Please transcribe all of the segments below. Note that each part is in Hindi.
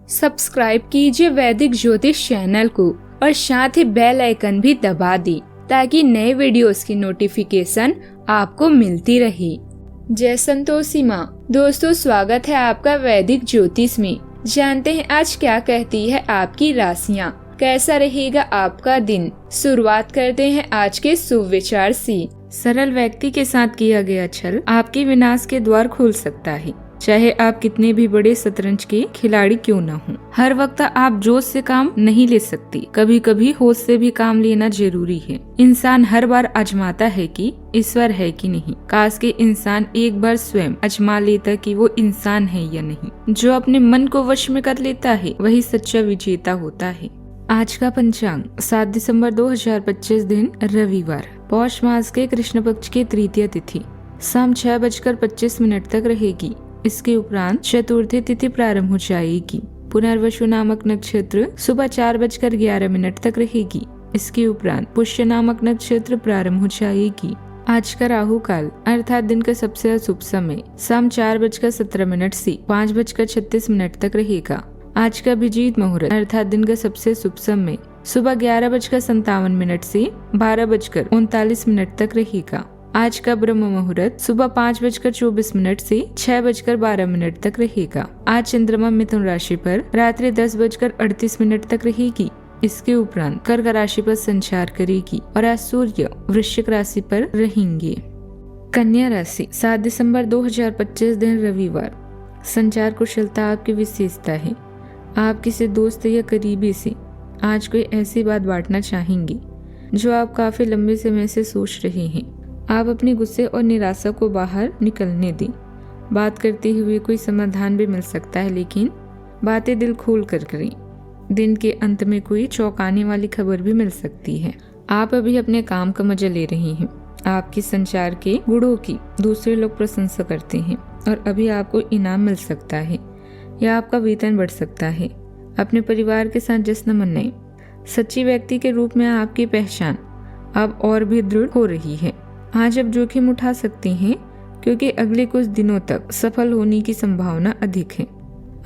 सब्सक्राइब कीजिए वैदिक ज्योतिष चैनल को और साथ ही बेल आइकन भी दबा दी ताकि नए वीडियोस की नोटिफिकेशन आपको मिलती रहे। जय संतोषी माँ। दोस्तों, स्वागत है आपका वैदिक ज्योतिष में। जानते हैं आज क्या कहती है आपकी राशियाँ, कैसा रहेगा आपका दिन। शुरुआत करते हैं आज के शुभ विचार से। सरल व्यक्ति के साथ किया गया छल आपके विनाश के द्वार खोल सकता है, चाहे आप कितने भी बड़े शतरंज के खिलाड़ी क्यों न हों। हर वक्त आप जोश से काम नहीं ले सकती, कभी कभी होश से भी काम लेना जरूरी है। इंसान हर बार आजमाता है कि ईश्वर है कि नहीं। काश के इंसान एक बार स्वयं आजमा लेता कि वो इंसान है या नहीं। जो अपने मन को वश में कर लेता है वही सच्चा विजेता होता है। आज का पंचांग 7 दिसंबर 2025 दिन रविवार, पौष मास के कृष्ण पक्ष की तृतीय तिथि शाम 6:25 तक रहेगी। इसके उपरांत चतुर्थी तिथि प्रारंभ हो जाएगी। पुनर्वसु नामक नक्षत्र सुबह 4:11 तक रहेगी। इसके उपरांत पुष्य नामक नक्षत्र प्रारंभ हो जाएगी। आज का राहु काल अर्थात दिन का सबसे अशुभ समय शाम 4:17 से 5:36 तक रहेगा। आज का अभिजीत मुहूर्त अर्थात दिन का सबसे शुभ समय सुबह 11:57 से 12:39 तक रहेगा। आज का ब्रह्म मुहूर्त सुबह 5:24 से 6:12 तक रहेगा। आज चंद्रमा मिथुन राशि पर रात्रि 10:38 तक रहेगी। इसके उपरांत कर्क राशि पर संचार करेगी और आज सूर्य वृश्चिक राशि पर रहेंगे। कन्या राशि 7 दिसंबर 2025 दिन रविवार, संचार कुशलता आपकी विशेषता है। आप किसी दोस्त या करीबी से आज कोई ऐसी बात बांटना चाहेंगे जो आप काफी लंबे समय से सोच रहे हैं। आप अपने गुस्से और निराशा को बाहर निकलने दें। बात करते हुए कोई समाधान भी मिल सकता है, लेकिन बातें दिल खोल कर करें। दिन के अंत में कोई चौंकाने वाली खबर भी मिल सकती है। आप अभी अपने काम का मजा ले रहे हैं। आपकी संचार के गुणों की दूसरे लोग प्रशंसा करते हैं और अभी आपको इनाम मिल सकता है या आपका वेतन बढ़ सकता है। अपने परिवार के साथ जश्न मनाएं। सच्ची व्यक्ति के रूप में आपकी पहचान अब और भी दृढ़ हो रही है। आज आप जोखिम उठा सकते हैं क्योंकि अगले कुछ दिनों तक सफल होने की संभावना अधिक है।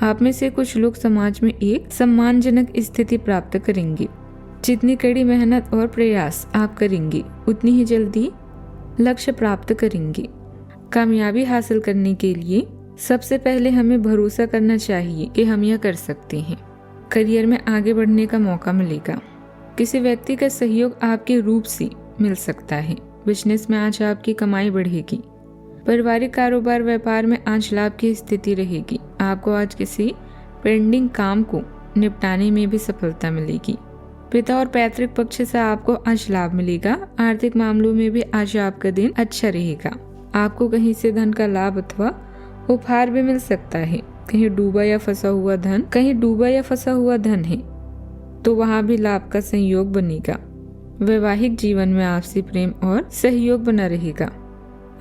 आप में से कुछ लोग समाज में एक सम्मानजनक स्थिति प्राप्त करेंगे। जितनी कड़ी मेहनत और प्रयास आप करेंगे उतनी ही जल्दी लक्ष्य प्राप्त करेंगे। कामयाबी हासिल करने के लिए सबसे पहले हमें भरोसा करना चाहिए कि हम यह कर सकते हैं। करियर में आगे बढ़ने का मौका मिलेगा। किसी व्यक्ति का सहयोग आपके रूप से मिल सकता है। बिजनेस में आज आपकी कमाई बढ़ेगी। पारिवारिक कारोबार व्यापार में आज लाभ की स्थिति रहेगी। आपको आज किसी पेंडिंग काम को निपटाने में भी सफलता मिलेगी। पिता और पैतृक पक्ष से आपको आज लाभ मिलेगा। आर्थिक मामलों में भी आज आपका दिन अच्छा रहेगा। आपको कहीं से धन का लाभ अथवा उपहार भी मिल सकता है। कहीं डूबा या फंसा हुआ धन है तो वहाँ भी लाभ का संयोग बनेगा। वैवाहिक जीवन में आपसी प्रेम और सहयोग बना रहेगा।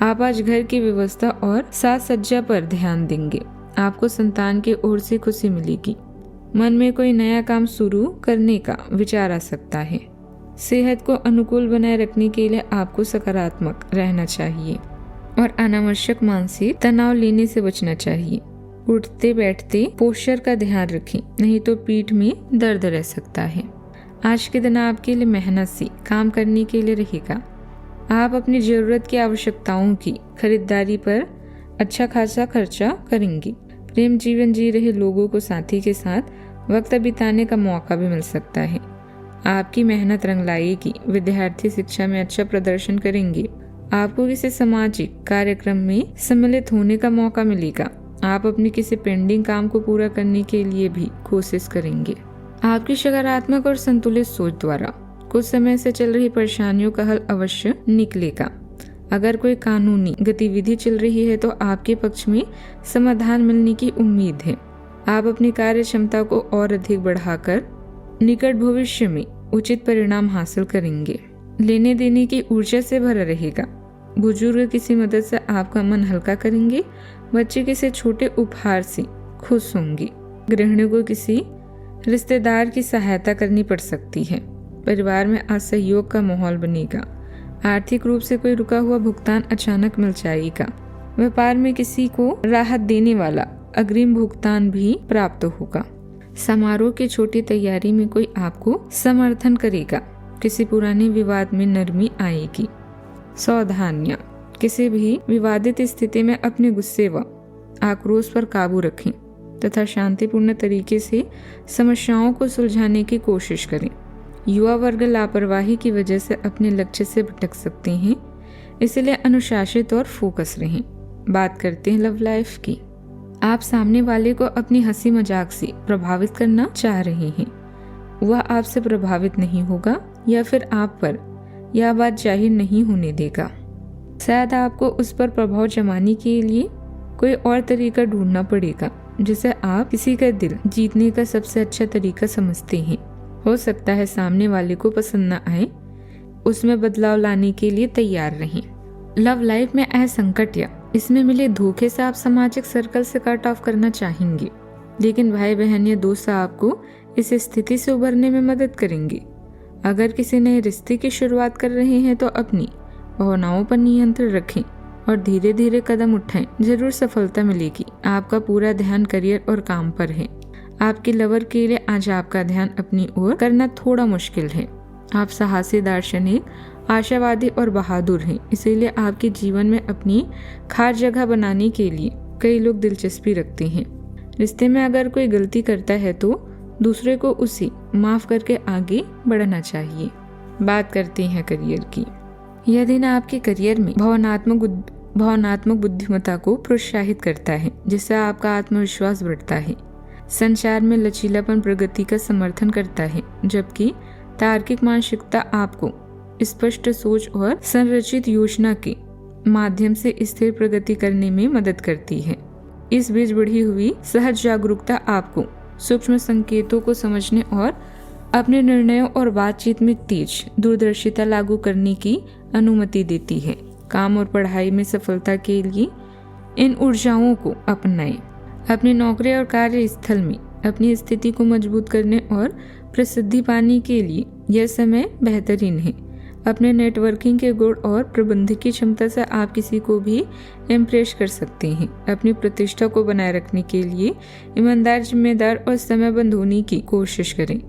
आप आज घर की व्यवस्था और साज सज्जा पर ध्यान देंगे। आपको संतान की ओर से खुशी मिलेगी। मन में कोई नया काम शुरू करने का विचार आ सकता है। सेहत को अनुकूल बनाए रखने के लिए आपको सकारात्मक रहना चाहिए और अनावश्यक मानसिक तनाव लेने से बचना चाहिए। उठते बैठते पोस्चर का ध्यान रखें, नहीं तो पीठ में दर्द रह सकता है। आज के दिन आपके लिए मेहनत से काम करने के लिए रहेगा। आप अपनी जरूरत की आवश्यकताओं की खरीदारी पर अच्छा खासा खर्चा करेंगे। प्रेम जीवन जी रहे लोगों को साथी के साथ वक्त बिताने का मौका भी मिल सकता है। आपकी मेहनत रंग लाएगी। विद्यार्थी शिक्षा में अच्छा प्रदर्शन करेंगे। आपको किसी सामाजिक कार्यक्रम में सम्मिलित होने का मौका मिलेगा। आप अपने किसी पेंडिंग काम को पूरा करने के लिए भी कोशिश करेंगे। आपकी सकारात्मक और संतुलित सोच द्वारा कुछ समय से चल रही परेशानियों का हल अवश्य निकलेगा। अगर कोई कानूनी गतिविधि चल रही है तो आपके पक्ष में समाधान मिलने की उम्मीद है। आप अपनी कार्य क्षमता को और अधिक बढ़ाकर निकट भविष्य में उचित परिणाम हासिल करेंगे। लेने देने की ऊर्जा से भरा रहेगा। बुजुर्ग किसी मदद से आपका मन हल्का करेंगे। बच्चे किसी छोटे उपहार से खुश होंगे। गृहिणी को किसी रिश्तेदार की सहायता करनी पड़ सकती है। परिवार में असहयोग का माहौल बनेगा। आर्थिक रूप से कोई रुका हुआ भुगतान अचानक मिल जाएगा। व्यापार में किसी को राहत देने वाला अग्रिम भुगतान भी प्राप्त होगा। समारोह की छोटी तैयारी में कोई आपको समर्थन करेगा। किसी पुराने विवाद में नरमी आएगी। सावधानियां, किसी भी विवादित स्थिति में अपने गुस्से व आक्रोश पर काबू रखें तथा शांतिपूर्ण तरीके से समस्याओं को सुलझाने की कोशिश करें। युवा वर्ग लापरवाही की वजह से अपने लक्ष्य से भटक सकते हैं, इसलिए अनुशासित और फोकस रहें। बात करते हैं लव लाइफ की। आप सामने वाले को अपनी हंसी मजाक से प्रभावित करना चाह रहे हैं। वह आपसे प्रभावित नहीं होगा या फिर आप पर यह बात जाहिर नहीं होने देगा। शायद आपको उस पर प्रभाव जमाने के लिए कोई और तरीका ढूंढना पड़ेगा जिसे आप किसी का दिल जीतने का सबसे अच्छा तरीका समझते हैं। हो सकता है सामने वाले को पसंद न आए, उसमें बदलाव लाने के लिए तैयार रहें। लव लाइफ में आए संकट या इसमें मिले धोखे से आप सामाजिक सर्कल से कट ऑफ करना चाहेंगे, लेकिन भाई बहन या दोस्त आपको इस स्थिति से उभरने में मदद करेंगे। अगर किसी नए रिश्ते की शुरुआत कर रहे हैं तो अपनी भावनाओं पर नियंत्रण रखें और धीरे धीरे कदम उठाएं, जरूर सफलता मिलेगी। आपका पूरा ध्यान करियर और काम पर है। आपके लवर के लिए आज आपका ध्यान अपनी ओर करना थोड़ा मुश्किल है। आप साहसी, दार्शनिक, आशावादी और बहादुर हैं, इसीलिए आपके जीवन में अपनी खास जगह बनाने के लिए कई लोग दिलचस्पी रखते हैं। रिश्ते में अगर कोई गलती करता है तो दूसरे को उसे माफ करके आगे बढ़ना चाहिए। बात करते हैं करियर की। यह दिन आपके करियर में भावनात्मक बुद्धिमत्ता को प्रोत्साहित करता है, जिससे आपका आत्मविश्वास बढ़ता है। संचार में लचीलापन प्रगति का समर्थन करता है, जबकि तार्किक मानसिकता आपको स्पष्ट सोच और संरचित योजना के माध्यम से स्थिर प्रगति करने में मदद करती है। इस बीच बढ़ी हुई सहज जागरूकता आपको सूक्ष्म संकेतों को समझने और अपने निर्णयों और बातचीत में तेज दूरदर्शिता लागू करने की अनुमति देती है। काम और पढ़ाई में सफलता के लिए इन ऊर्जाओं को अपनाएं। अपनी नौकरी और कार्यस्थल में अपनी स्थिति को मजबूत करने और प्रसिद्धि पाने के लिए यह समय बेहतरीन है। अपने नेटवर्किंग के गुण और प्रबंधकीय क्षमता से आप किसी को भी इम्प्रेस कर सकते हैं। अपनी प्रतिष्ठा को बनाए रखने के लिए ईमानदार, जिम्मेदार और समयबद्ध होने की कोशिश करें।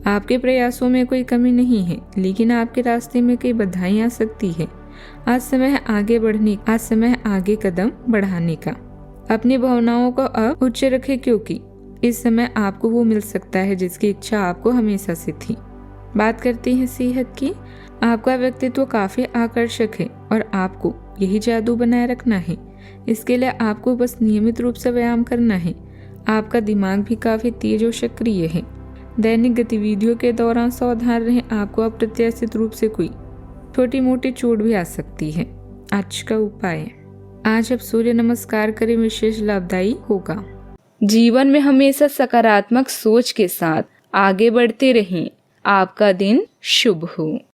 आपके प्रयासों में कोई कमी नहीं है, लेकिन आपके रास्ते में कई बाधाएं आ सकती है। आज समय आगे कदम बढ़ाने का। अपनी भावनाओं को अब उच्च रखें, क्योंकि इस समय आपको वो मिल सकता है जिसकी इच्छा आपको हमेशा से थी। बात करते हैं सेहत की। आपका व्यक्तित्व काफी आकर्षक है और आपको यही जादू बनाए रखना है। इसके लिए आपको बस नियमित रूप से व्यायाम करना है। आपका दिमाग भी काफी तेज और सक्रिय है। दैनिक गतिविधियों के दौरान सावधान रहें, आपको अप्रत्याशित रूप से कोई छोटी मोटी चोट भी आ सकती है। आज का उपाय, आज आप सूर्य नमस्कार करें, विशेष लाभदायी होगा। जीवन में हमेशा सकारात्मक सोच के साथ आगे बढ़ते रहें। आपका दिन शुभ हो।